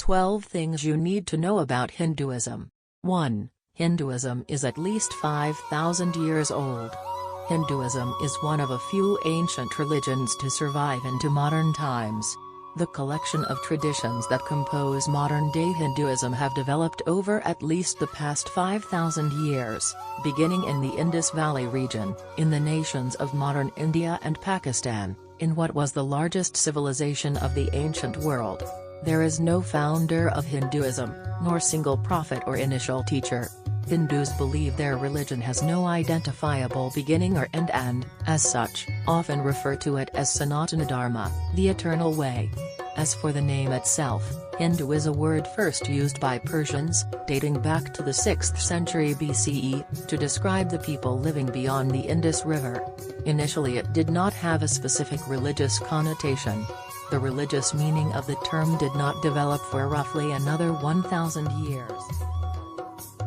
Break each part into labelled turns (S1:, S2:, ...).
S1: 12 things you need to know about Hinduism. 1. Hinduism is at least 5,000 years old. Hinduism is one of a few ancient religions to survive into modern times. The collection of traditions that compose modern-day Hinduism have developed over at least the past 5,000 years, beginning in the Indus Valley region, in the nations of modern India and Pakistan, in what was the largest civilization of the ancient world. There is no founder of Hinduism, nor single prophet or initial teacher. Hindus believe their religion has no identifiable beginning or end and, as such, often refer to it as Sanatana Dharma, the eternal way. As for the name itself, Hindu is a word first used by Persians, dating back to the 6th century BCE, to describe the people living beyond the Indus River. Initially it did not have a specific religious connotation. The religious meaning of the term did not develop for roughly another 1,000 years.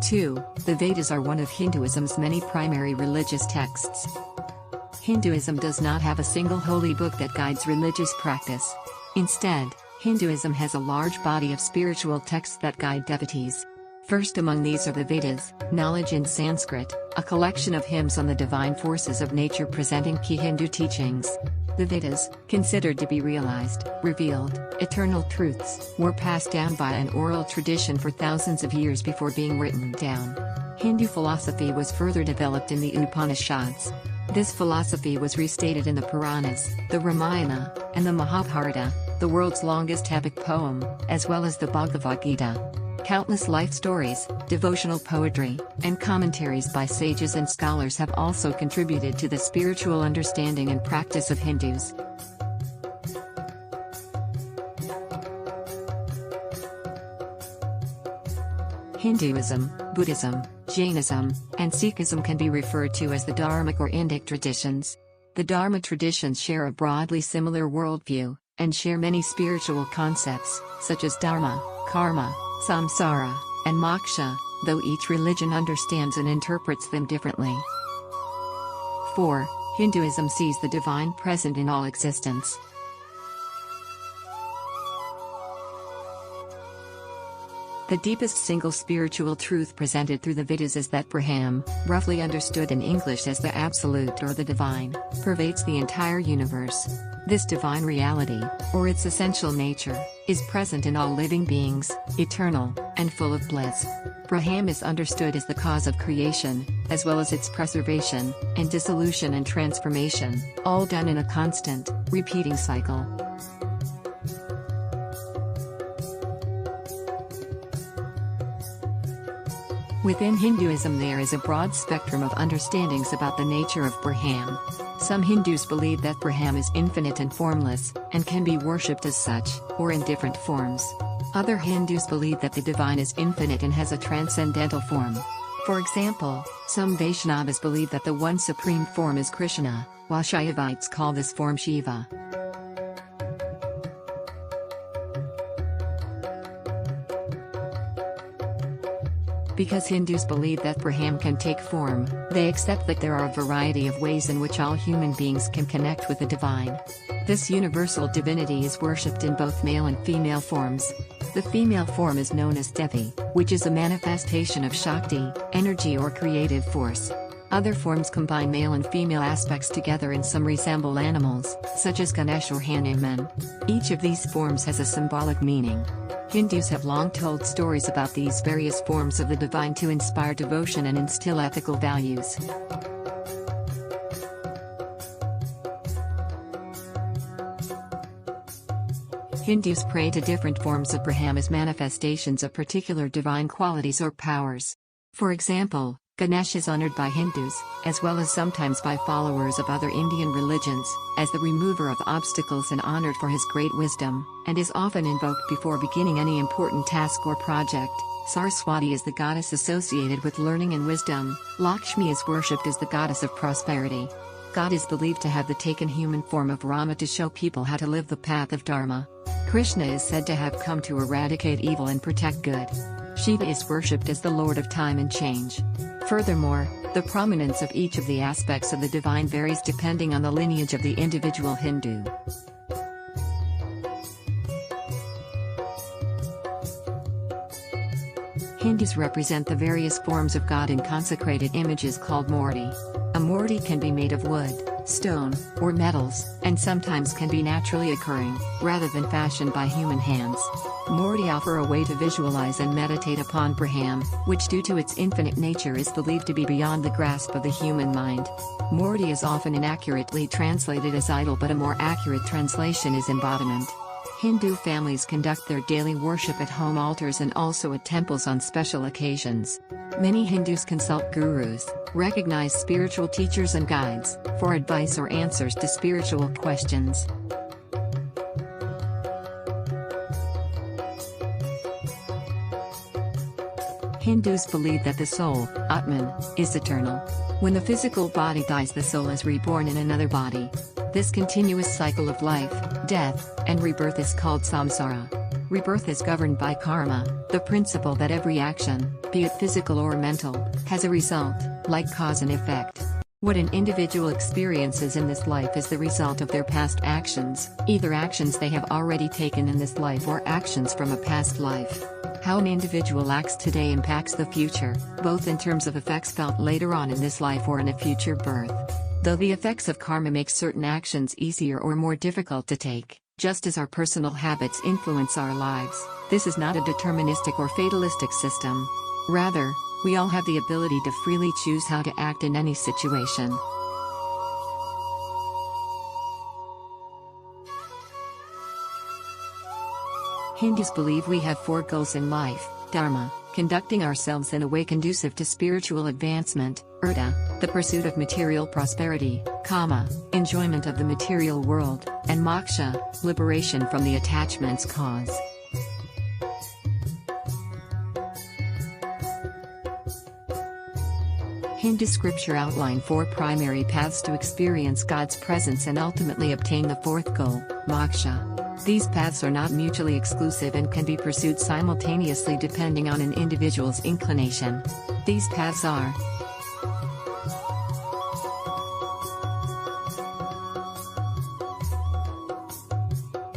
S2: 2. The Vedas are one of Hinduism's many primary religious texts. Hinduism does not have a single holy book that guides religious practice. Instead, Hinduism has a large body of spiritual texts that guide devotees. First among these are the Vedas, knowledge in Sanskrit, a collection of hymns on the divine forces of nature presenting key Hindu teachings. The Vedas, considered to be realized, revealed, eternal truths, were passed down by an oral tradition for thousands of years before being written down. Hindu philosophy was further developed in the Upanishads. This philosophy was restated in the Puranas, the Ramayana, and the Mahabharata, the world's longest epic poem, as well as the Bhagavad Gita. Countless life stories, devotional poetry, and commentaries by sages and scholars have also contributed to the spiritual understanding and practice of Hindus. Hinduism, Buddhism, Jainism, and Sikhism can be referred to as the Dharmic or Indic traditions. The Dharma traditions share a broadly similar worldview, and share many spiritual concepts, such as Dharma, Karma, Samsara, and Moksha, though each religion understands and interprets them differently. 4. Hinduism sees the divine present in all existence. The deepest single spiritual truth presented through the Vedas is that Brahman, roughly understood in English as the Absolute or the Divine, pervades the entire universe. This divine reality, or its essential nature, is present in all living beings, eternal, and full of bliss. Brahman is understood as the cause of creation, as well as its preservation, and dissolution and transformation, all done in a constant, repeating cycle. Within Hinduism there is a broad spectrum of understandings about the nature of Brahman. Some Hindus believe that Brahman is infinite and formless, and can be worshipped as such, or in different forms. Other Hindus believe that the divine is infinite and has a transcendental form. For example, some Vaishnavas believe that the one supreme form is Krishna, while Shaivites call this form Shiva. Because Hindus believe that Brahman can take form, they accept that there are a variety of ways in which all human beings can connect with the divine. This universal divinity is worshipped in both male and female forms. The female form is known as Devi, which is a manifestation of Shakti, energy or creative force. Other forms combine male and female aspects together and some resemble animals, such as Ganesh or Hanuman. Each of these forms has a symbolic meaning. Hindus have long told stories about these various forms of the divine to inspire devotion and instill ethical values. Hindus pray to different forms of Brahman as manifestations of particular divine qualities or powers. For example, Ganesh is honored by Hindus, as well as sometimes by followers of other Indian religions, as the remover of obstacles and honored for his great wisdom, and is often invoked before beginning any important task or project. Saraswati is the goddess associated with learning and wisdom. Lakshmi is worshipped as the goddess of prosperity. God is believed to have taken human form of Rama to show people how to live the path of Dharma. Krishna is said to have come to eradicate evil and protect good. Shiva is worshipped as the Lord of Time and Change. Furthermore, the prominence of each of the aspects of the divine varies depending on the lineage of the individual Hindu. Hindus represent the various forms of God in consecrated images called murti. A murti can be made of wood, stone, or metals, and sometimes can be naturally occurring, rather than fashioned by human hands. Murti offer a way to visualize and meditate upon Brahman, which due to its infinite nature is believed to be beyond the grasp of the human mind. Murti is often inaccurately translated as idol, but a more accurate translation is embodiment. Hindu families conduct their daily worship at home altars and also at temples on special occasions. Many Hindus consult gurus, recognized spiritual teachers and guides, for advice or answers to spiritual questions. Hindus believe that the soul, Atman, is eternal. When the physical body dies, the soul is reborn in another body. This continuous cycle of life, death, and rebirth is called samsara. Rebirth is governed by karma, the principle that every action, be it physical or mental, has a result, like cause and effect. What an individual experiences in this life is the result of their past actions, either actions they have already taken in this life or actions from a past life. How an individual acts today impacts the future, both in terms of effects felt later on in this life or in a future birth. Though the effects of karma make certain actions easier or more difficult to take, just as our personal habits influence our lives, this is not a deterministic or fatalistic system. Rather, we all have the ability to freely choose how to act in any situation. Hindus believe we have 4 goals in life: dharma, conducting ourselves in a way conducive to spiritual advancement; artha, the pursuit of material prosperity; kama, enjoyment of the material world; and moksha, liberation from the attachment's cause. Hindu scripture outline 4 primary paths to experience God's presence and ultimately obtain the 4th goal, moksha. These paths are not mutually exclusive and can be pursued simultaneously depending on an individual's inclination. These paths are: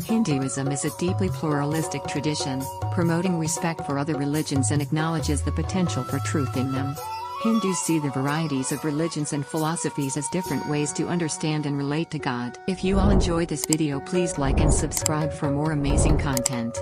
S2: Hinduism is a deeply pluralistic tradition, promoting respect for other religions and acknowledges the potential for truth in them. Hindus see the varieties of religions and philosophies as different ways to understand and relate to God. If you all enjoyed this video, please like and subscribe for more amazing content.